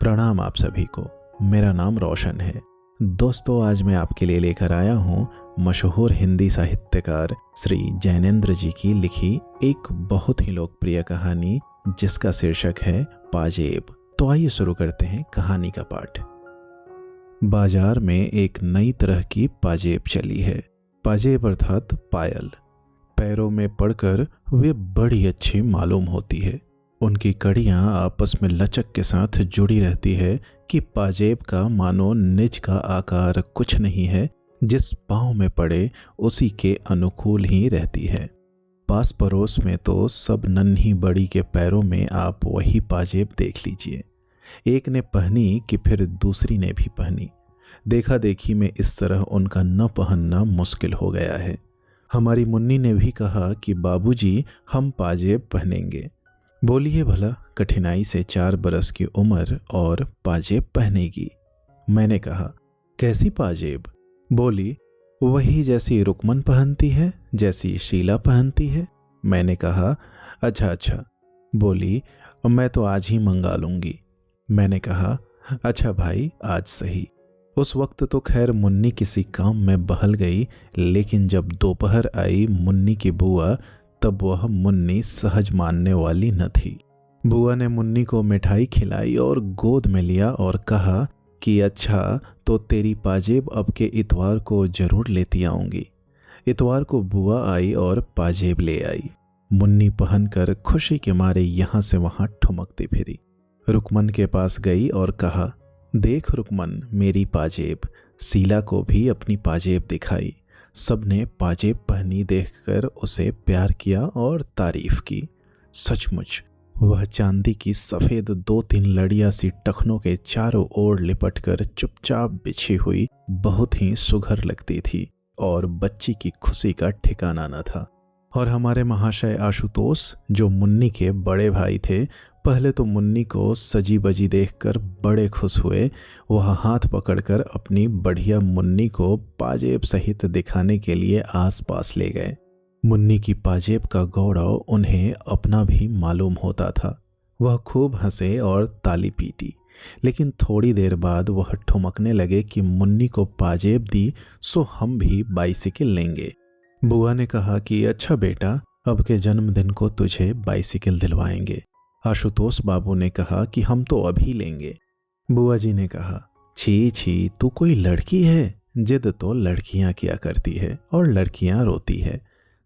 प्रणाम आप सभी को। मेरा नाम रोशन है। दोस्तों, आज मैं आपके लिए लेकर आया हूँ मशहूर हिंदी साहित्यकार श्री जैनेंद्र जी की लिखी एक बहुत ही लोकप्रिय कहानी जिसका शीर्षक है पाजेब। तो आइए शुरू करते हैं कहानी का पाठ। बाजार में एक नई तरह की पाजेब चली है। पाजेब अर्थात पायल। पैरों में पड़कर वे बड़ी अच्छी मालूम होती है। उनकी कड़ियां आपस में लचक के साथ जुड़ी रहती है कि पाजेब का मानो निज का आकार कुछ नहीं है, जिस पांव में पड़े उसी के अनुकूल ही रहती है। पास पड़ोस में तो सब नन्ही बड़ी के पैरों में आप वही पाजेब देख लीजिए। एक ने पहनी कि फिर दूसरी ने भी पहनी। देखा देखी में इस तरह उनका न पहनना मुश्किल हो गया है। हमारी मुन्नी ने भी कहा कि बाबूजी, हम पाजेब पहनेंगे। बोलिए भला, कठिनाई से 4 बरस की उम्र और पाजेब पहनेगी। मैंने कहा, कैसी पाजेब? बोली, वही जैसी रुकमन पहनती है, जैसी शीला पहनती है। मैंने कहा, अच्छा। बोली, मैं तो आज ही मंगा लूंगी। मैंने कहा, अच्छा भाई, आज सही। उस वक्त तो खैर मुन्नी किसी काम में बहल गई, लेकिन जब दोपहर आई मुन्नी की बुआ, तब वह मुन्नी सहज मानने वाली न थी। बुआ ने मुन्नी को मिठाई खिलाई और गोद में लिया और कहा कि अच्छा, तो तेरी पाजेब अब के इतवार को जरूर लेती आऊंगी। इतवार को बुआ आई और पाजेब ले आई। मुन्नी पहनकर खुशी के मारे यहाँ से वहाँ ठुमकती फिरी। रुकमन के पास गई और कहा, देख रुकमन, मेरी पाजेब। शीला को भी अपनी पाजेब दिखाई। सबने पाजेब पहनी देखकर उसे प्यार किया और तारीफ की। सचमुच वह चांदी की सफेद 2-3 लड़ियां सी टखनों के चारों ओर लिपटकर चुपचाप बिछी हुई बहुत ही सुघर लगती थी और बच्ची की खुशी का ठिकाना न था। और हमारे महाशय आशुतोष, जो मुन्नी के बड़े भाई थे, पहले तो मुन्नी को सजी बजी देखकर बड़े खुश हुए। वह हाथ पकड़कर अपनी बढ़िया मुन्नी को पाजेब सहित दिखाने के लिए आसपास ले गए। मुन्नी की पाजेब का गौरव उन्हें अपना भी मालूम होता था। वह खूब हंसे और ताली पीटी, लेकिन थोड़ी देर बाद वह ठुमकने लगे कि मुन्नी को पाजेब दी सो हम भी बाइसिकल लेंगे। बुआ ने कहा कि अच्छा बेटा, अब के जन्मदिन को तुझे बाइसिकल दिलवाएंगे। आशुतोष बाबू ने कहा कि हम तो अभी लेंगे। बुआ जी ने कहा, छी, तू कोई लड़की है? जिद तो लड़कियां किया करती है और लड़कियां रोती है।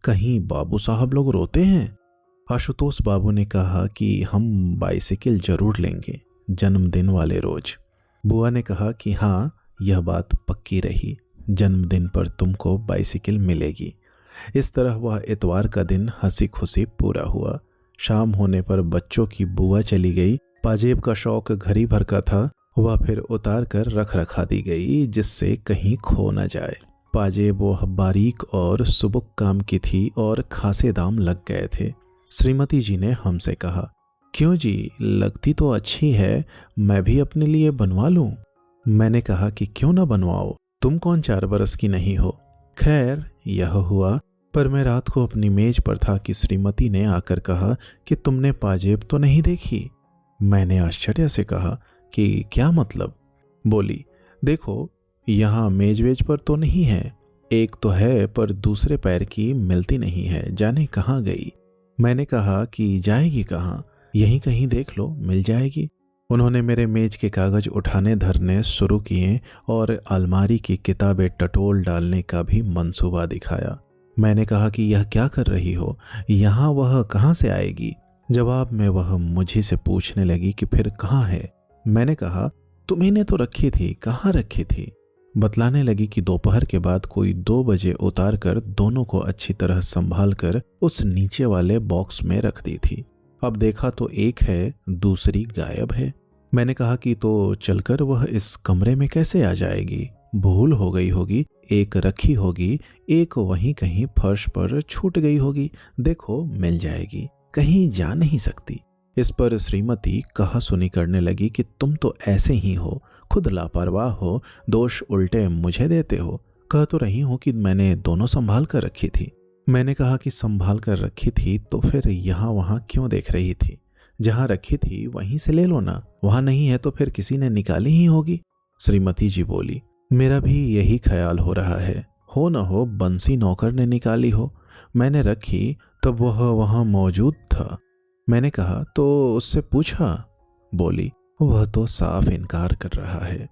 कहीं बाबू साहब लोग रोते हैं? आशुतोष बाबू ने कहा कि हम बाइसिकल जरूर लेंगे जन्मदिन वाले रोज। बुआ ने कहा कि हाँ, यह बात पक्की रही, जन्मदिन पर तुमको बाइसिकल मिलेगी। इस तरह वह इतवार का दिन हंसी खुशी पूरा हुआ। शाम होने पर बच्चों की बुआ चली गई। पाजेब का शौक घड़ी भर का था, वह फिर उतार कर रख रखा दी गई जिससे कहीं खो न जाए। पाजेब वह बारीक और सुबुक काम की थी और खासे दाम लग गए थे। श्रीमती जी ने हमसे कहा, क्यों जी, लगती तो अच्छी है, मैं भी अपने लिए बनवा लूं? मैंने कहा कि क्यों ना बनवाओ, तुम कौन 4 बरस की नहीं हो। खैर यह हुआ, पर मैं रात को अपनी मेज पर था कि श्रीमती ने आकर कहा कि तुमने पाजेब तो नहीं देखी। मैंने आश्चर्य से कहा कि क्या मतलब? बोली, देखो, यहाँ मेज वेज पर तो नहीं है। एक तो है पर दूसरे पैर की मिलती नहीं है, जाने कहाँ गई। मैंने कहा कि जाएगी कहाँ, यहीं कहीं देख लो, मिल जाएगी। उन्होंने मेरे मेज के कागज उठाने धरने शुरू किए और अलमारी की किताबें टटोल डालने का भी मंसूबा दिखाया। मैंने कहा कि यह क्या कर रही हो, यहाँ वह कहाँ से आएगी? जवाब में वह मुझे से पूछने लगी कि फिर कहाँ है। मैंने कहा, तुम्ही ने तो रखी थी, कहाँ रखी थी? बतलाने लगी कि दोपहर के बाद कोई 2 बजे उतार कर दोनों को अच्छी तरह संभाल कर उस नीचे वाले बॉक्स में रख दी थी। अब देखा तो एक है, दूसरी गायब है। मैंने कहा कि तो चलकर वह इस कमरे में कैसे आ जाएगी? भूल हो गई होगी, एक रखी होगी, एक वहीं कहीं फर्श पर छूट गई होगी। देखो, मिल जाएगी, कहीं जा नहीं सकती। इस पर श्रीमती कहा सुनी करने लगी कि तुम तो ऐसे ही हो, खुद लापरवाह हो, दोष उल्टे मुझे देते हो। कह तो रही हूं कि मैंने दोनों संभाल कर रखी थी। मैंने कहा कि संभाल कर रखी थी तो फिर यहाँ वहाँ क्यों देख रही थी? जहाँ रखी थी वहीं से ले लो ना, वहां नहीं है तो फिर किसी ने निकाली ही होगी। श्रीमती जी बोली, मेरा भी यही ख्याल हो रहा है, हो न हो बंसी नौकर ने निकाली हो। मैंने रखी तब वह वहां मौजूद था। मैंने कहा, तो उससे पूछा? बोली, वह तो साफ इनकार कर रहा है।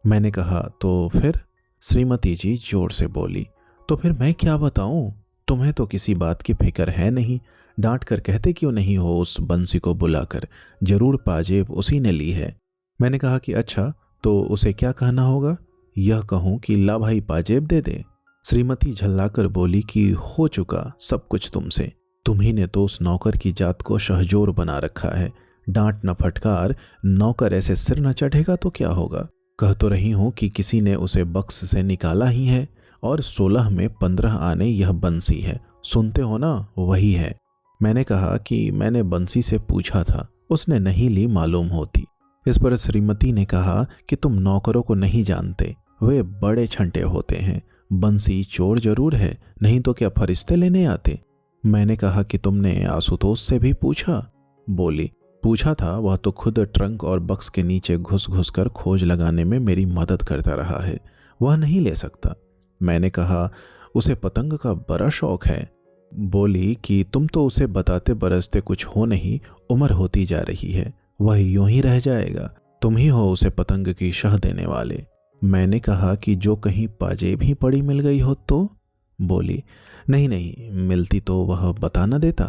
मैंने कहा, तो फिर? श्रीमती जी जोर से बोली, तो फिर मैं क्या बताऊं? तुम्हें तो किसी बात की फिक्र है नहीं, डांट कर कहते क्यों नहीं हो उस बंसी को बुलाकर, जरूर पाजेब उसी ने ली है। मैंने कहा कि अच्छा, तो उसे क्या कहना होगा? यह कहूं कि ला भाई पाजेब दे दे? श्रीमती झल्लाकर बोली कि हो चुका सब कुछ तुमसे, तुम्ही ने तो उस नौकर की जात को शहजोर बना रखा है। डांट न फटकार, नौकर ऐसे सिर न चढ़ेगा तो क्या होगा? कह तो रही हूं कि किसी ने उसे बक्स से निकाला ही है, और 16 में 15 आने यह बंसी है, सुनते हो ना, वही है। मैंने कहा कि मैंने बंसी से पूछा था, उसने नहीं ली मालूम होती। इस पर श्रीमती ने कहा कि तुम नौकरों को नहीं जानते, वे बड़े छंटे होते हैं, बंसी चोर जरूर है, नहीं तो क्या फरिश्ते लेने आते। मैंने कहा कि तुमने आशुतोष से भी पूछा? बोली, पूछा था, वह तो खुद ट्रंक और बक्स के नीचे घुस घुस कर खोज लगाने में मेरी मदद करता रहा है, वह नहीं ले सकता। मैंने कहा, उसे पतंग का बड़ा शौक है। बोली कि तुम तो उसे बताते बरसते कुछ हो नहीं, उम्र होती जा रही है, वह यूं ही रह जाएगा, तुम ही हो उसे पतंग की शह देने वाले। मैंने कहा कि जो कहीं पाजेब ही पड़ी मिल गई हो तो? बोली, नहीं नहीं, मिलती तो वह बता न देता।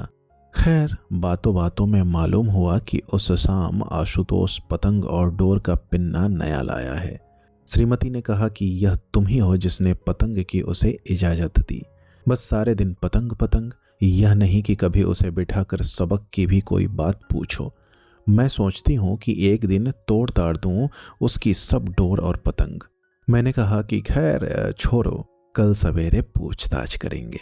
खैर, बातों बातों में मालूम हुआ कि उस शाम आशुतोष पतंग और डोर का पिन्ना नया लाया है। श्रीमती ने कहा कि यह तुम ही हो जिसने पतंग की उसे इजाजत दी। बस सारे दिन पतंग पतंग, यह नहीं कि कभी उसे बिठाकर सबक की भी कोई बात पूछो। मैं सोचती हूँ कि एक दिन तोड़ ताड़ दूं उसकी सब डोर और पतंग। मैंने कहा कि खैर छोड़ो, कल सवेरे पूछताछ करेंगे।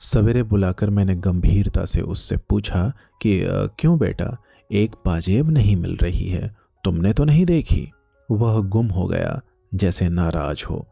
सवेरे बुलाकर मैंने गंभीरता से उससे पूछा कि क्यों बेटा, एक पाजेब नहीं मिल रही है, तुमने तो नहीं देखी? वह गुम हो गया, जैसे नाराज हो।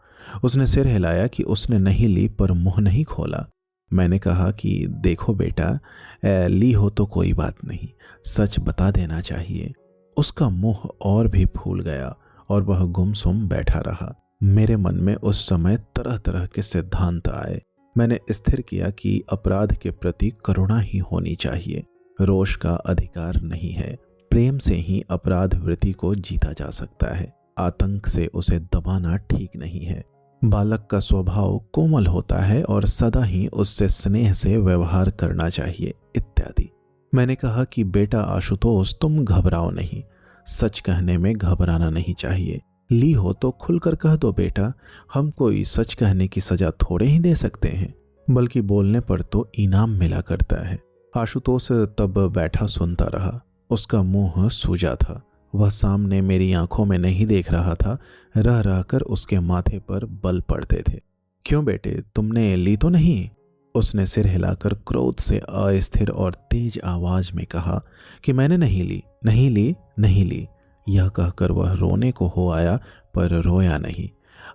उसने सिर हिलाया कि उसने नहीं ली, पर मुंह नहीं खोला। मैंने कहा कि देखो बेटा, ली हो तो कोई बात नहीं, सच बता देना चाहिए। उसका मुंह और भी फूल गया और वह गुमसुम बैठा रहा। मेरे मन में उस समय तरह तरह के सिद्धांत आए। मैंने स्थिर किया कि अपराध के प्रति करुणा ही होनी चाहिए, रोष का अधिकार नहीं है। प्रेम से ही अपराध वृत्ति को जीता जा सकता है, आतंक से उसे दबाना ठीक नहीं है। बालक का स्वभाव कोमल होता है और सदा ही उससे स्नेह से व्यवहार करना चाहिए, इत्यादि। मैंने कहा कि बेटा आशुतोष, तुम घबराओ नहीं, सच कहने में घबराना नहीं चाहिए। ली हो तो खुलकर कह दो बेटा, हम कोई सच कहने की सजा थोड़े ही दे सकते हैं, बल्कि बोलने पर तो इनाम मिला करता है। आशुतोष तब बैठा सुनता रहा, उसका मुंह सूजा था, वह सामने मेरी आंखों में नहीं देख रहा था, रह रहकर उसके माथे पर बल पड़ते थे। क्यों बेटे, तुमने ली तो नहीं? उसने सिर हिलाकर क्रोध से अस्थिर और तेज आवाज में कहा कि मैंने नहीं ली, नहीं ली, नहीं ली। यह कहकर वह रोने को हो आया, पर रोया नहीं,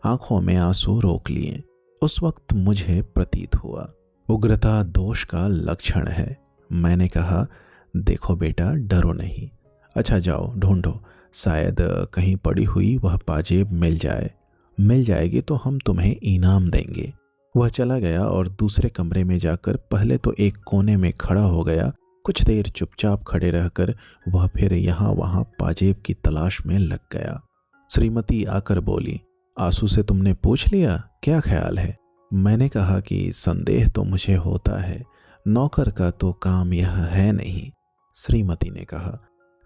आंखों में आंसू रोक लिए। उस वक्त मुझे प्रतीत हुआ उग्रता दोष का लक्षण है। मैंने कहा, देखो बेटा, डरो नहीं, अच्छा जाओ ढूंढो, शायद कहीं पड़ी हुई वह पाजेब मिल जाए, मिल जाएगी तो हम तुम्हें इनाम देंगे। वह चला गया और दूसरे कमरे में जाकर पहले तो एक कोने में खड़ा हो गया। कुछ देर चुपचाप खड़े रहकर वह फिर यहाँ वहाँ पाजेब की तलाश में लग गया। श्रीमती आकर बोली, आंसू से तुमने पूछ लिया, क्या ख्याल है? मैंने कहा कि संदेह तो मुझे होता है, नौकर का तो काम यह है नहीं। श्रीमती ने कहा,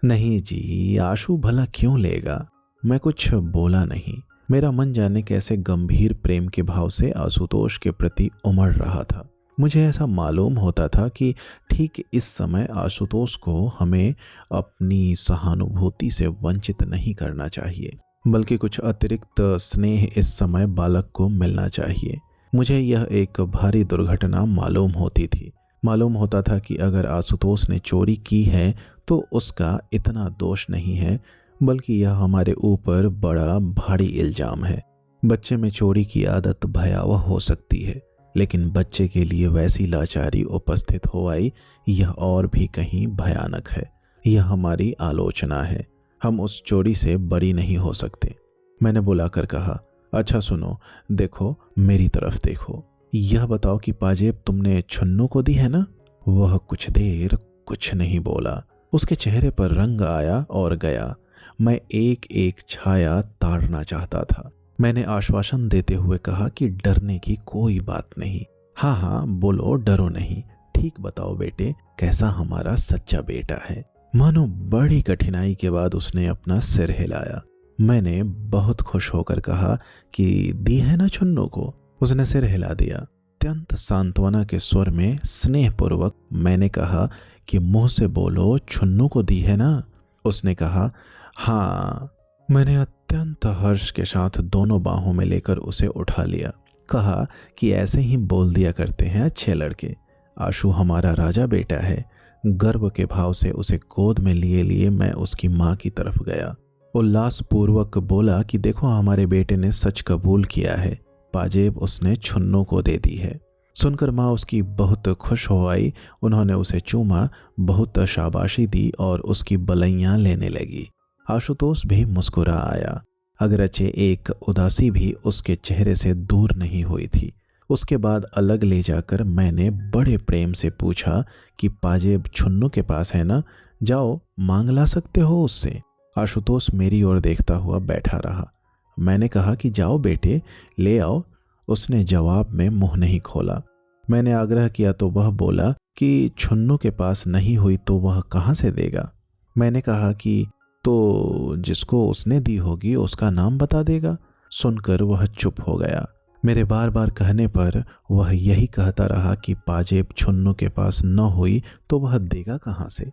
नहीं जी, आशु भला क्यों लेगा? मैं कुछ बोला नहीं। मेरा मन जाने कैसे गंभीर प्रेम के भाव से आशुतोष के प्रति उमड़ रहा था। मुझे ऐसा मालूम होता था कि ठीक इस समय आशुतोष को हमें अपनी सहानुभूति से वंचित नहीं करना चाहिए, बल्कि कुछ अतिरिक्त स्नेह इस समय बालक को मिलना चाहिए। मुझे यह एक भारी दुर्घटना मालूम होती थी। मालूम होता था कि अगर आशुतोष ने चोरी की है तो उसका इतना दोष नहीं है, बल्कि यह हमारे ऊपर बड़ा भारी इल्जाम है। बच्चे में चोरी की आदत भयावह हो सकती है, लेकिन बच्चे के लिए वैसी लाचारी उपस्थित हो आई, यह और भी कहीं भयानक है। यह हमारी आलोचना है, हम उस चोरी से बरी नहीं हो सकते। मैंने बुलाकर कहा, अच्छा सुनो, देखो मेरी तरफ देखो, यह बताओ कि पाजेब तुमने छन्नू को दी है ना? वह कुछ देर कुछ नहीं बोला। उसके चेहरे पर रंग आया और गया। मैं एक एक छाया ताड़ना चाहता था। मैंने आश्वासन देते हुए कहा कि डरने की कोई बात नहीं। हाँ हाँ बोलो, डरो नहीं। ठीक बताओ बेटे, कैसा हमारा सच्चा बेटा है? मानो बड़ी कठिनाई के बाद उसने अपना सिर हिलाया। मैंने बहुत खुश होकर कहा कि दी है ना छन्नू को? उसने सिर हिला दिया। अत्यंत सांत्वना के स्वर में स्नेहपूर्वक मैंने कहा कि मुंह से बोलो, छन्नू को दी है ना? उसने कहा, हाँ। मैंने अत्यंत हर्ष के साथ दोनों बाहों में लेकर उसे उठा लिया। कहा कि ऐसे ही बोल दिया करते हैं अच्छे लड़के। आशु हमारा राजा बेटा है। गर्व के भाव से उसे गोद में लिए लिए मैं उसकी माँ की तरफ गया। उल्लासपूर्वक बोला कि देखो, हमारे बेटे ने सच कबूल किया है, पाजेब उसने छन्नू को दे दी है। सुनकर माँ उसकी बहुत खुश हो आई। उन्होंने उसे चूमा, बहुत शाबाशी दी और उसकी बलैयां लेने लगी। आशुतोष भी मुस्कुरा आया, अगरचे एक उदासी भी उसके चेहरे से दूर नहीं हुई थी। उसके बाद अलग ले जाकर मैंने बड़े प्रेम से पूछा कि पाजेब छन्नू के पास है ना? जाओ मांग ला सकते हो उससे। आशुतोष मेरी ओर देखता हुआ बैठा रहा। मैंने कहा कि जाओ बेटे, ले आओ। उसने जवाब में मुंह नहीं खोला। मैंने आग्रह किया तो वह बोला कि छन्नू के पास नहीं हुई तो वह कहाँ से देगा? मैंने कहा कि तो जिसको उसने दी होगी उसका नाम बता देगा। सुनकर वह चुप हो गया। मेरे बार बार कहने पर वह यही कहता रहा कि पाजेब छन्नू के पास न हुई तो वह देगा कहाँ से?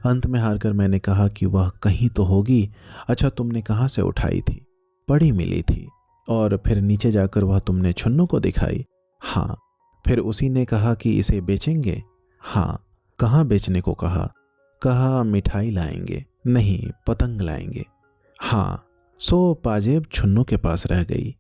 अंत में हारकर मैंने कहा कि वह कहीं तो होगी। अच्छा, तुमने कहाँ से उठाई थी? पड़ी मिली थी। और फिर नीचे जाकर वह तुमने छन्नू को दिखाई? हाँ। फिर उसी ने कहा कि इसे बेचेंगे? हाँ। कहाँ बेचने को कहा? कहा मिठाई लाएंगे। नहीं, पतंग लाएंगे। हाँ। सो पाजेब छन्नू के पास रह गई?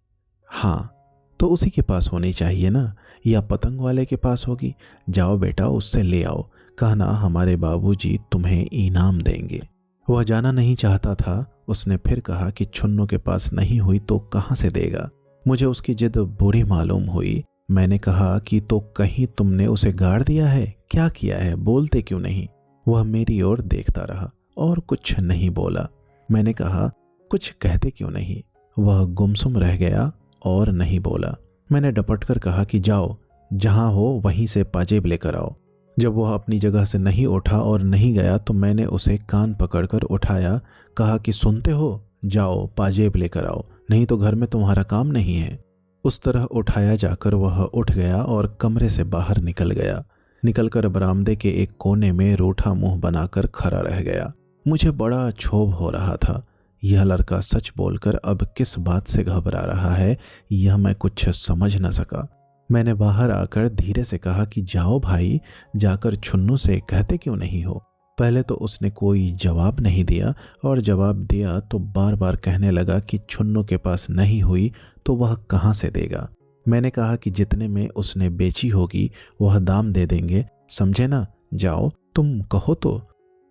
हाँ। तो उसी के पास होनी चाहिए ना, या पतंग वाले के पास होगी? जाओ बेटा, उससे ले आओ। कहना हमारे बाबूजी तुम्हें इनाम देंगे। वह जाना नहीं चाहता था। उसने फिर कहा कि छन्नू के पास नहीं हुई तो कहाँ से देगा? मुझे उसकी जिद बुरी मालूम हुई। मैंने कहा कि तो कहीं तुमने उसे गाड़ दिया है? क्या किया है? बोलते क्यों नहीं? वह मेरी ओर देखता रहा और कुछ नहीं बोला। मैंने कहा, कुछ कहते क्यों नहीं? वह गुमसुम रह गया और नहीं बोला। मैंने डपट कर कहा कि जाओ, जहां हो वहीं से पाजेब लेकर आओ। जब वह अपनी जगह से नहीं उठा और नहीं गया तो मैंने उसे कान पकड़कर उठाया। कहा कि सुनते हो, जाओ पाजेब लेकर आओ, नहीं तो घर में तुम्हारा काम नहीं है। उस तरह उठाया जाकर वह उठ गया और कमरे से बाहर निकल गया। निकलकर बरामदे के एक कोने में रूठा मुंह बनाकर खड़ा रह गया। मुझे बड़ा क्षोभ हो रहा था। यह लड़का सच बोलकर अब किस बात से घबरा रहा है, यह मैं कुछ समझ न सका। मैंने बाहर आकर धीरे से कहा कि जाओ भाई, जाकर छन्नू से कहते क्यों नहीं हो? पहले तो उसने कोई जवाब नहीं दिया, और जवाब दिया तो बार बार कहने लगा कि छन्नू के पास नहीं हुई तो वह कहाँ से देगा। मैंने कहा कि जितने में उसने बेची होगी वह दाम दे देंगे, समझे ना? जाओ, तुम कहो तो।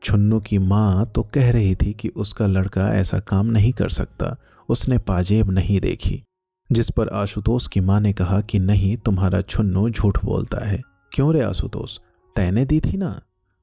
छन्नू की माँ तो कह रही थी कि उसका लड़का ऐसा काम नहीं कर सकता, उसने पाजेब नहीं देखी। जिस पर आशुतोष की माँ ने कहा कि नहीं, तुम्हारा छन्नू झूठ बोलता है। क्यों रे आशुतोष, तैने दी थी ना?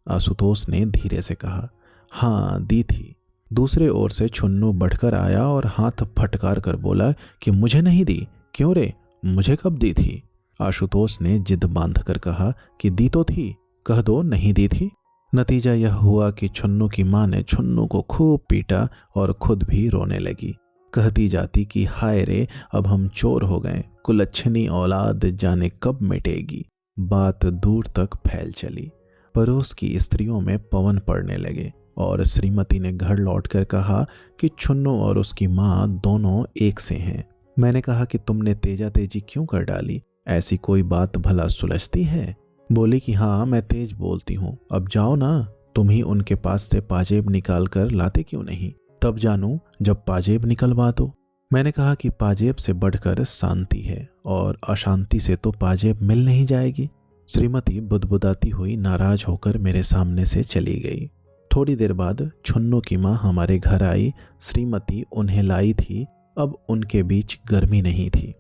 आशुतोष ने धीरे से कहा, हाँ दी थी। दूसरे ओर से छन्नू बढ़कर आया और हाथ फटकार कर बोला कि मुझे नहीं दी। क्यों रे, मुझे कब दी थी? आशुतोष ने जिद बांध कर कहा कि दी तो थी, कह दो नहीं दी थी। नतीजा यह हुआ कि छन्नू की माँ ने छन्नू को खूब पीटा और खुद भी रोने लगी। कहती जाती कि हाय रे, अब हम चोर हो गए, कुलच्छनी औलाद जाने कब मिटेगी। बात दूर तक फैल चली। पड़ोस की स्त्रियों में पवन पड़ने लगे और श्रीमती ने घर लौटकर कहा कि छन्नू और उसकी माँ दोनों एक से हैं। मैंने कहा कि तुमने तेजा तेजी क्यों कर डाली, ऐसी कोई बात भला सुलझती है? बोली कि हाँ, मैं तेज बोलती हूँ। अब जाओ ना, तुम ही उनके पास से पाजेब निकाल कर लाते क्यों नहीं? तब जानूं जब पाजेब निकलवा दो। मैंने कहा कि पाजेब से बढ़कर शांति है और अशांति से तो पाजेब मिल नहीं जाएगी। श्रीमती बुदबुदाती हुई नाराज होकर मेरे सामने से चली गई। थोड़ी देर बाद छुन्नू की माँ हमारे घर आई। श्रीमती उन्हें लाई थी। अब उनके बीच गर्मी नहीं थी।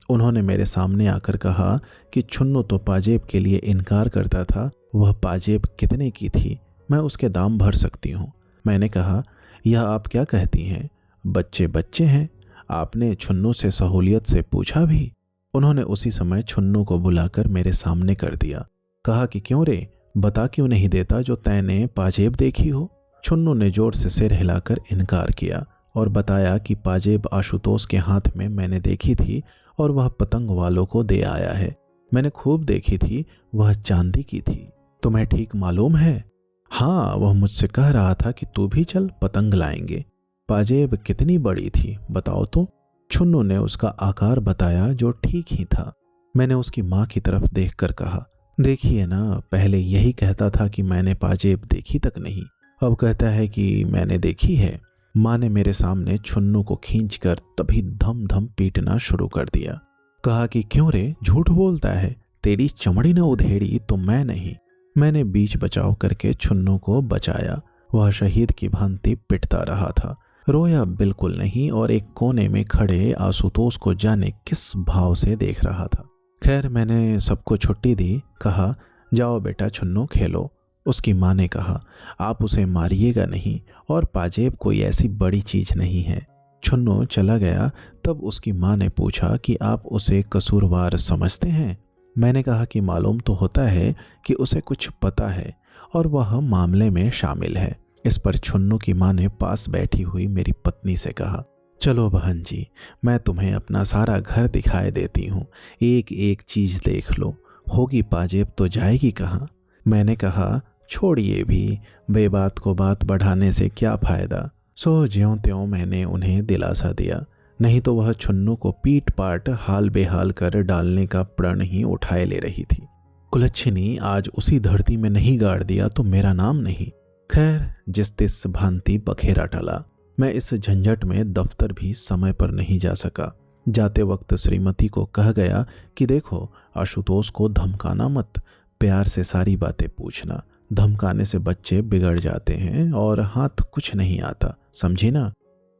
उन्होंने मेरे सामने आकर कहा कि छुन्नू तो पाजेब के लिए इनकार करता था, वह पाजेब कितने की थी, मैं उसके दाम भर सकती हूँ। मैंने कहा, यह आप क्या कहती हैं, बच्चे बच्चे हैं, आपने छुन्नू से सहूलियत से पूछा भी? उन्होंने उसी समय छुन्नू को बुलाकर मेरे सामने कर दिया। कहा कि क्यों रे, बता क्यों नहीं देता जो तैने पाजेब देखी हो? छुन्नू ने जोर से सिर हिलाकर इनकार किया और बताया कि पाजेब आशुतोष के हाथ में मैंने देखी थी और वह पतंग वालों को दे आया है। मैंने खूब देखी थी, वह चांदी की थी। तुम्हें ठीक मालूम है? हाँ, वह मुझसे कह रहा था कि तू भी चल, पतंग लाएंगे। पाजेब कितनी बड़ी थी बताओ तो? छुन्नू ने उसका आकार बताया जो ठीक ही था। मैंने उसकी माँ की तरफ देखकर कहा, देखिए ना, पहले यही कहता था कि मैंने पाजेब देखी तक नहीं, अब कहता है कि मैंने देखी है। माँ ने मेरे सामने छुन्नू को खींचकर तभी धम धम पीटना शुरू कर दिया। कहा कि क्यों रे, झूठ बोलता है, तेरी चमड़ी न उधेड़ी तो मैं नहीं। मैंने बीच बचाव करके छुन्नू को बचाया। वह शहीद की भांति पिटता रहा था, रोया बिल्कुल नहीं और एक कोने में खड़े आशुतोष को जाने किस भाव से देख रहा था। खैर, मैंने सबको छुट्टी दी। कहा, जाओ बेटा छुन्नू खेलो। उसकी माँ ने कहा, आप उसे मारिएगा नहीं, और पाजेब कोई ऐसी बड़ी चीज नहीं है। छुन्नू चला गया। तब उसकी माँ ने पूछा कि आप उसे कसूरवार समझते हैं? मैंने कहा कि मालूम तो होता है कि उसे कुछ पता है और वह मामले में शामिल है। इस पर छुन्नू की माँ ने पास बैठी हुई मेरी पत्नी से कहा, चलो बहन जी, मैं तुम्हें अपना सारा घर दिखाए देती हूँ, एक एक चीज देख लो, होगी पाजेब तो जाएगी कहाँ? मैंने कहा, छोड़िए भी, बेबात को बात बढ़ाने से क्या फायदा। सो ज्यों त्यों मैंने उन्हें दिलासा दिया, नहीं तो वह छुन्नू को पीट पाट हाल बेहाल कर डालने का प्रण ही उठाए ले रही थी। कुलच्छिनी आज उसी धरती में नहीं गाड़ दिया तो मेरा नाम नहीं। खैर, जिस तिस भांति बखेरा टला। मैं इस झंझट में दफ्तर भी समय पर नहीं जा सका। जाते वक्त श्रीमती को कह गया कि देखो, आशुतोष को धमकाना मत, प्यार से सारी बातें पूछना, धमकाने से बच्चे बिगड़ जाते हैं और हाथ कुछ नहीं आता, समझी ना?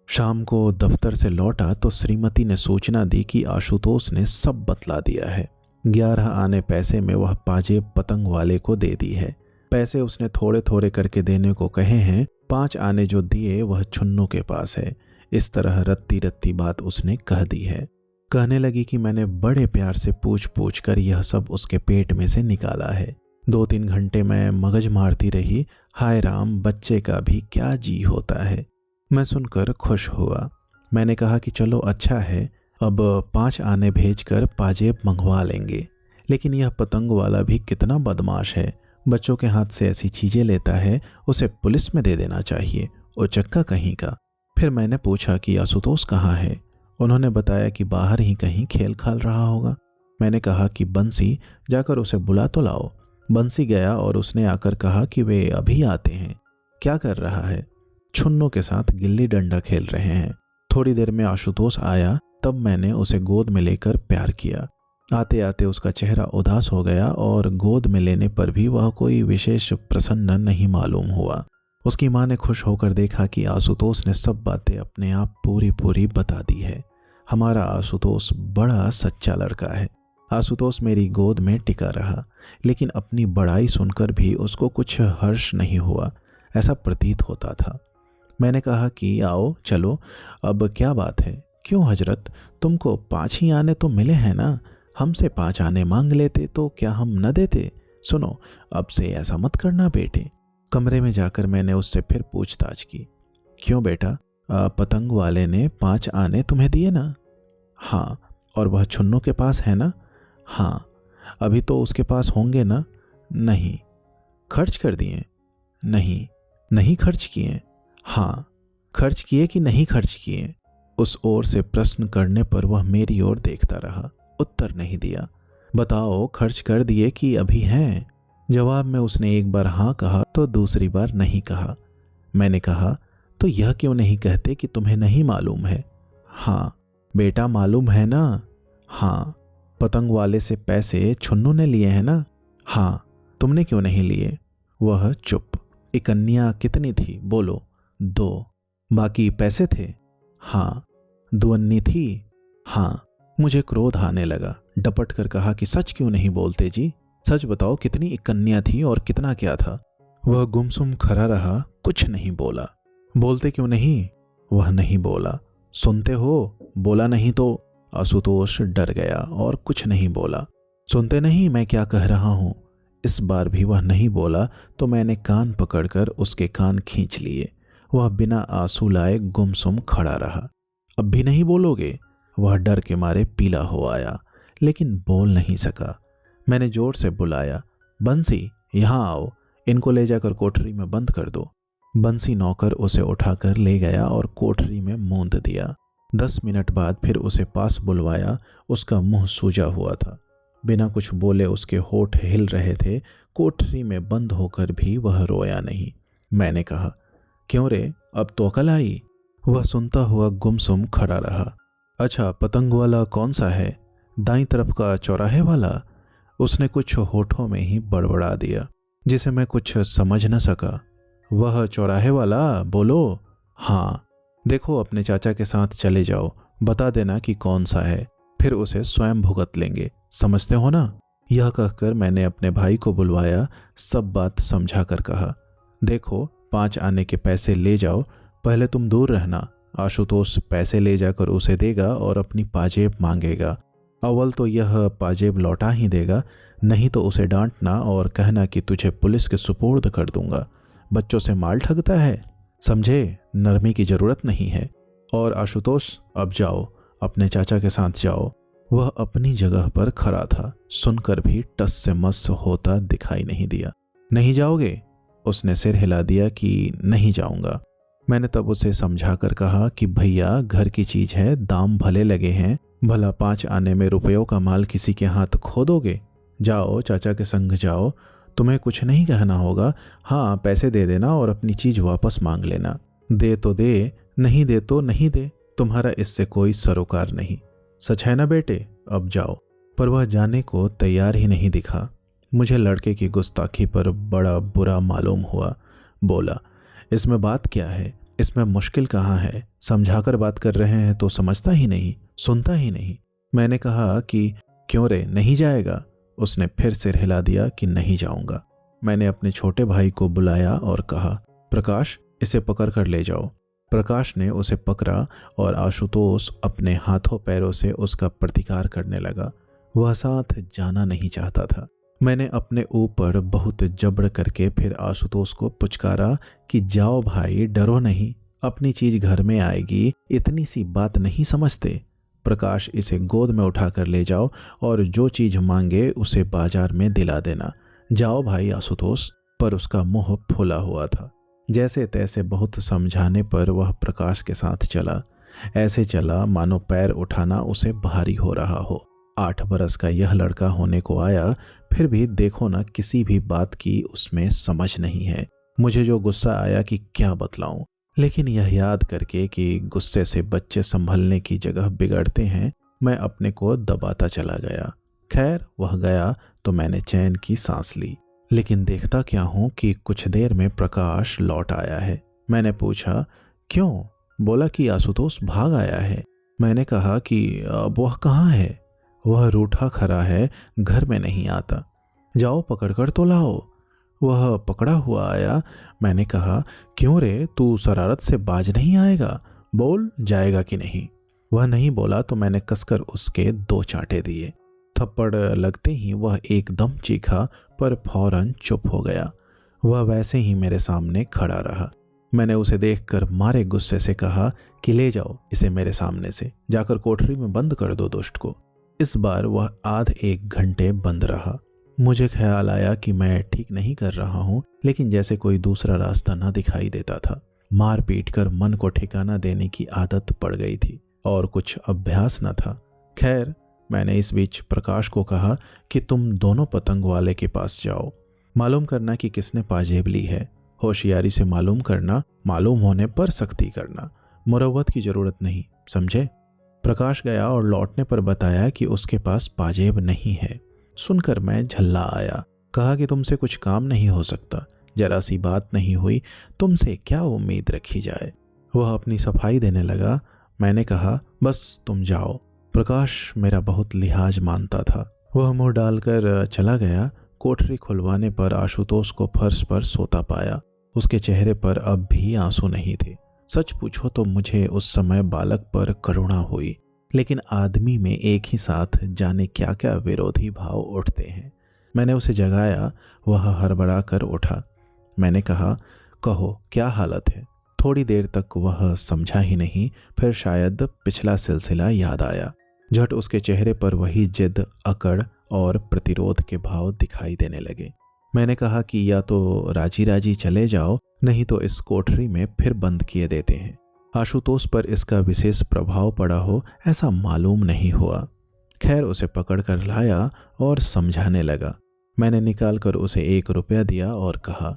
शाम को दफ्तर से लौटा तो श्रीमती ने सूचना दी कि आशुतोष ने सब बतला दिया है। 11 आने पैसे में वह पाजेब पतंग वाले को दे दी है। पैसे उसने थोड़े थोड़े करके देने को कहे हैं। 5 आने जो दिए वह छुन्नू के पास है। इस तरह रत्ती रत्ती बात उसने कह दी है। कहने लगी कि मैंने बड़े प्यार से पूछ पूछ कर यह सब उसके पेट में से निकाला है। 2-3 घंटे मैं मगज मारती रही। हाय राम, बच्चे का भी क्या जी होता है। मैं सुनकर खुश हुआ। मैंने कहा कि चलो अच्छा है, अब 5 आने भेजकर पाजेब मंगवा लेंगे। लेकिन यह पतंग वाला भी कितना बदमाश है, बच्चों के हाथ से ऐसी चीजें लेता है, उसे पुलिस में दे देना चाहिए, उचक्का कहीं का। फिर मैंने पूछा कि आशुतोष कहाँ है? उन्होंने बताया कि बाहर ही कहीं खेल खाल रहा होगा। मैंने कहा कि बंसी, जाकर उसे बुला तो लाओ। बंसी गया और उसने आकर कहा कि वे अभी आते हैं। क्या कर रहा है? छुन्नू के साथ गिल्ली डंडा खेल रहे हैं। थोड़ी देर में आशुतोष आया, तब मैंने उसे गोद में लेकर प्यार किया। आते आते उसका चेहरा उदास हो गया और गोद में लेने पर भी वह कोई विशेष प्रसन्न नहीं मालूम हुआ। उसकी माँ ने खुश होकर देखा कि आशुतोष ने सब बातें अपने आप पूरी पूरी बता दी है। हमारा आशुतोष बड़ा सच्चा लड़का है। आशुतोष मेरी गोद में टिका रहा, लेकिन अपनी बड़ाई सुनकर भी उसको कुछ हर्ष नहीं हुआ, ऐसा प्रतीत होता था। मैंने कहा कि आओ चलो, अब क्या बात है? क्यों हजरत, तुमको 5 ही आने तो मिले हैं ना, हमसे 5 आने मांग लेते तो क्या हम न देते? सुनो, अब से ऐसा मत करना बेटे। कमरे में जाकर मैंने उससे फिर पूछताछ की। क्यों बेटा, पतंग वाले ने 5 आने तुम्हें दिए ना? हाँ। और वह छुन्नू के पास है ना? हाँ। अभी तो उसके पास होंगे ना? नहीं। खर्च कर दिए? नहीं। नहीं खर्च किए? हाँ। खर्च किए कि नहीं खर्च किए? उस ओर से प्रश्न करने पर वह मेरी ओर देखता रहा, उत्तर नहीं दिया। बताओ, खर्च कर दिए कि अभी हैं? जवाब में उसने एक बार हाँ कहा तो दूसरी बार नहीं कहा। मैंने कहा, तो यह क्यों नहीं कहते कि तुम्हें नहीं मालूम है? हाँ। बेटा, मालूम है ना? हाँ। पतंग वाले से पैसे छुन्नू ने लिए हैं ना? हाँ। तुमने क्यों नहीं लिए? वह चुप। इकन्नियाँ कितनी थी बोलो? 2। बाकी पैसे थे? हाँ। दुअन्नी थी? हाँ। मुझे क्रोध आने लगा, डपट कर कहा कि सच क्यों नहीं बोलते जी? सच बताओ कितनी इकन्नियाँ थी और कितना क्या था? वह गुमसुम खड़ा रहा, कुछ नहीं बोला। बोलते क्यों नहीं? वह नहीं बोला। सुनते हो? बोला नहीं तो? आशुतोष डर गया और कुछ नहीं बोला। सुनते नहीं मैं क्या कह रहा हूं? इस बार भी वह नहीं बोला तो मैंने कान पकड़कर उसके कान खींच लिए। वह बिना आंसू लाए गुमसुम खड़ा रहा। अब भी नहीं बोलोगे? वह डर के मारे पीला हो आया, लेकिन बोल नहीं सका। मैंने जोर से बुलाया, बंसी यहाँ आओ, इनको ले जाकर कोठरी में बंद कर दो। बंसी नौकर उसे उठाकर ले गया और कोठरी में मूंद दिया। 10 मिनट बाद फिर उसे पास बुलवाया। उसका मुंह सूजा हुआ था, बिना कुछ बोले उसके होठ हिल रहे थे। कोठरी में बंद होकर भी वह रोया नहीं। मैंने कहा, क्यों रे, अब तो अकल आई? वह सुनता हुआ गुमसुम खड़ा रहा। अच्छा, पतंग वाला कौन सा है? दाईं तरफ का चौराहे वाला? उसने कुछ होठों में ही बड़बड़ा दिया, जिसे मैं कुछ समझ न सका। वह चौराहे वाला बोलो? हाँ। देखो अपने चाचा के साथ चले जाओ, बता देना कि कौन सा है, फिर उसे स्वयं भुगत लेंगे, समझते हो ना? यह कहकर मैंने अपने भाई को बुलवाया, सब बात समझा कर कहा, देखो 5 आने के पैसे ले जाओ, पहले तुम दूर रहना। आशुतोष पैसे ले जाकर उसे देगा और अपनी पाजेब मांगेगा। अव्वल तो यह पाजेब लौटा ही देगा, नहीं तो उसे डांटना और कहना कि तुझे पुलिस के सुपुर्द कर दूंगा। बच्चों से माल ठगता है, समझे? नरमी की जरूरत नहीं है। और आशुतोष अब जाओ, अपने चाचा के साथ जाओ। वह अपनी जगह पर खड़ा था, सुनकर भी टस से मस होता दिखाई नहीं दिया। नहीं जाओगे? उसने सिर हिला दिया कि नहीं जाऊंगा। मैंने तब उसे समझा कर कहा कि भैया घर की चीज है, दाम भले लगे हैं, भला 5 आने में रुपयों का माल किसी के हाथ खो दोगे? जाओ चाचा के संग जाओ, तुम्हें कुछ नहीं कहना होगा। हाँ, पैसे दे देना और अपनी चीज वापस मांग लेना। दे तो दे, नहीं दे तो नहीं दे, तुम्हारा इससे कोई सरोकार नहीं। सच है ना बेटे? अब जाओ। पर वह जाने को तैयार ही नहीं दिखा। मुझे लड़के की गुस्ताखी पर बड़ा बुरा मालूम हुआ। बोला, इसमें बात क्या है? इसमें मुश्किल कहाँ है? समझाकर बात कर रहे हैं तो समझता ही नहीं, सुनता ही नहीं। मैंने कहा कि क्यों रे, नहीं जाएगा? उसने फिर सिर हिला दिया कि नहीं जाऊंगा। मैंने अपने छोटे भाई को बुलाया और कहा, प्रकाश इसे पकड़ कर ले जाओ। प्रकाश ने उसे पकड़ा और आशुतोष अपने हाथों पैरों से उसका प्रतिकार करने लगा। वह साथ जाना नहीं चाहता था। मैंने अपने ऊपर बहुत जबड़ करके फिर आशुतोष को पुचकारा कि जाओ भाई, डरो नहीं, अपनी चीज घर में आएगी, इतनी सी बात नहीं समझते। प्रकाश इसे गोद में उठाकर ले जाओ और जो चीज मांगे उसे बाजार में दिला देना। जाओ भाई आशुतोष। पर उसका मुंह फुला हुआ था। जैसे तैसे बहुत समझाने पर वह प्रकाश के साथ चला। ऐसे चला मानो पैर उठाना उसे भारी हो रहा हो। 8 बरस का यह लड़का होने को आया, फिर भी देखो ना, किसी भी बात की उसमें समझ नहीं है। मुझे जो गुस्सा आया कि क्या बतलाऊं, लेकिन यह याद करके कि गुस्से से बच्चे संभलने की जगह बिगड़ते हैं, मैं अपने को दबाता चला गया। खैर वह गया तो मैंने चैन की सांस ली। लेकिन देखता क्या हूं कि कुछ देर में प्रकाश लौट आया है। मैंने पूछा, क्यों? बोला कि आशुतोष भाग आया है। मैंने कहा कि अब वह कहाँ है? वह रूठा खड़ा है, घर में नहीं आता। जाओ पकड़कर तो लाओ। वह पकड़ा हुआ आया। मैंने कहा, क्यों रे, तू शरारत से बाज नहीं आएगा? बोल, जाएगा कि नहीं? वह नहीं बोला तो मैंने कसकर उसके 2 चांटे दिए। थप्पड़ लगते ही वह एकदम चीखा, पर फौरन चुप हो गया। वह वैसे ही मेरे सामने खड़ा रहा। मैंने उसे देखकर मारे गुस्से से कहा कि ले जाओ इसे मेरे सामने से, जाकर कोठरी में बंद कर दो दुष्ट को। इस बार वह आध 1 घंटे बंद रहा। मुझे ख्याल आया कि मैं ठीक नहीं कर रहा हूं, लेकिन जैसे कोई दूसरा रास्ता न दिखाई देता था। मार पीट कर मन को ठिकाना देने की आदत पड़ गई थी और कुछ अभ्यास न था। खैर मैंने इस बीच प्रकाश को कहा कि तुम दोनों पतंग वाले के पास जाओ, मालूम करना कि किसने पाजेब ली है। होशियारी से मालूम करना, मालूम होने पर सख्ती करना, मुरव्वत की जरूरत नहीं, समझे? प्रकाश गया और लौटने पर बताया कि उसके पास पाजेब नहीं है। सुनकर मैं झल्ला आया। कहा कि तुमसे कुछ काम नहीं हो सकता, जरा सी बात नहीं हुई, तुमसे क्या उम्मीद रखी जाए। वह अपनी सफाई देने लगा। मैंने कहा, बस तुम जाओ। प्रकाश मेरा बहुत लिहाज मानता था। वह मुंह डालकर चला गया। कोठरी खुलवाने पर आशुतोष को फर्श पर सोता पाया। उसके चेहरे पर अब भी आंसू नहीं थे। सच पूछो तो मुझे उस समय बालक पर करुणा हुई, लेकिन आदमी में एक ही साथ जाने क्या क्या विरोधी भाव उठते हैं। मैंने उसे जगाया। वह हड़बड़ा कर उठा। मैंने कहा, कहो क्या हालत है। थोड़ी देर तक वह समझा ही नहीं, फिर शायद पिछला सिलसिला याद आया। झट उसके चेहरे पर वही जिद, अकड़ और प्रतिरोध के भाव दिखाई देने लगे। मैंने कहा कि या तो राजी राजी चले जाओ, नहीं तो इस कोठरी में फिर बंद किए देते हैं। आशुतोष पर इसका विशेष प्रभाव पड़ा हो ऐसा मालूम नहीं हुआ। खैर उसे पकड़ कर लाया और समझाने लगा। मैंने निकाल कर उसे 1 रुपया दिया और कहा,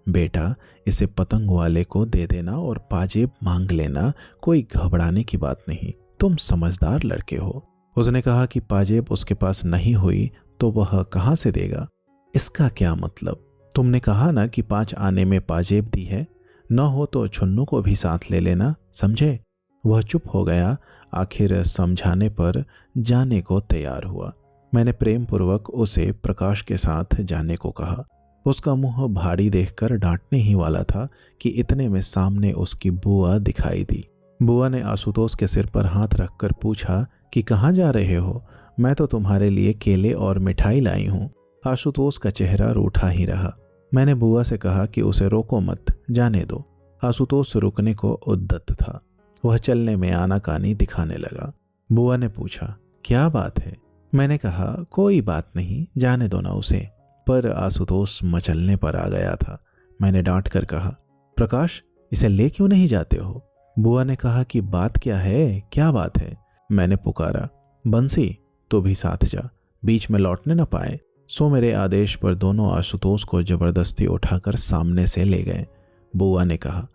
बेटा इसे पतंग वाले को दे देना और पाजेब मांग लेना, कोई घबराने की बात नहीं, तुम समझदार लड़के हो। उसने कहा कि पाजेब उसके पास नहीं हुई तो वह कहाँ से देगा। इसका क्या मतलब? तुमने कहा ना कि 5 आने में पाजेब दी है, न हो तो छुन्नू को भी साथ ले लेना, समझे। वह चुप हो गया। आखिर समझाने पर जाने को तैयार हुआ। मैंने प्रेम पूर्वक उसे प्रकाश के साथ जाने को कहा। उसका मुंह भारी देखकर डांटने ही वाला था कि इतने में सामने उसकी बुआ दिखाई दी। बुआ ने आशुतोष के सिर पर हाथ रखकर पूछा कि कहाँ जा रहे हो। मैं तो तुम्हारे लिए केले और मिठाई लाई हूँ। आशुतोष का चेहरा रूठा ही रहा। मैंने बुआ से कहा कि उसे रोको मत, जाने दो। आशुतोष रुकने को उद्यत था। वह चलने में आनाकानी दिखाने लगा। बुआ ने पूछा, क्या बात है। मैंने कहा, कोई बात नहीं, जाने दो ना उसे। पर आशुतोष मचलने पर आ गया था। मैंने डांट कर कहा, प्रकाश इसे ले क्यों नहीं जाते हो। बुआ ने कहा कि बात क्या है, क्या बात है। मैंने पुकारा, बंसी तू भी साथ जा, बीच में लौटने न पाए। सो मेरे आदेश पर दोनों आशुतोष को जबरदस्ती उठाकर सामने से ले गए। बुआ ने कहा,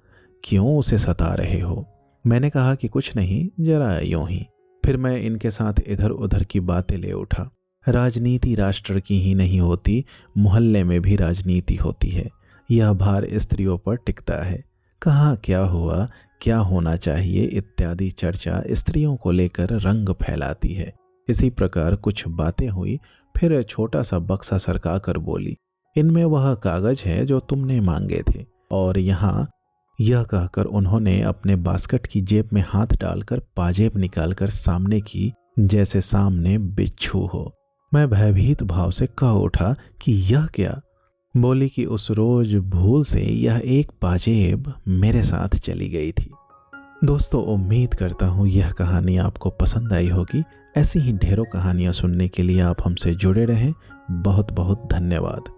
क्यों उसे सता रहे हो। मैंने कहा कि कुछ नहीं, जरा यूं ही। फिर मैं इनके साथ इधर उधर की बातें ले उठा। राजनीति राष्ट्र की ही नहीं होती, मोहल्ले में भी राजनीति होती है। यह भार स्त्रियों पर टिकता है। कहाँ क्या हुआ, क्या होना चाहिए इत्यादि चर्चा स्त्रियों को लेकर रंग फैलाती है। इसी प्रकार कुछ बातें हुई। फिर छोटा सा बक्सा सरका कर बोली, इनमें वह कागज है जो तुमने मांगे थे। और यहाँ यह कहकर उन्होंने अपने बास्केट की जेब में हाथ डालकर पाजेब निकालकर सामने की, जैसे सामने बिच्छू हो। मैं भयभीत भाव से कह उठा कि यह क्या। बोली कि उस रोज भूल से यह एक पाजेब मेरे साथ चली गई थी। दोस्तों, उम्मीद करता हूँ यह कहानी आपको पसंद आई होगी। ऐसी ही ढेरों कहानियाँ सुनने के लिए आप हमसे जुड़े रहें। बहुत बहुत धन्यवाद।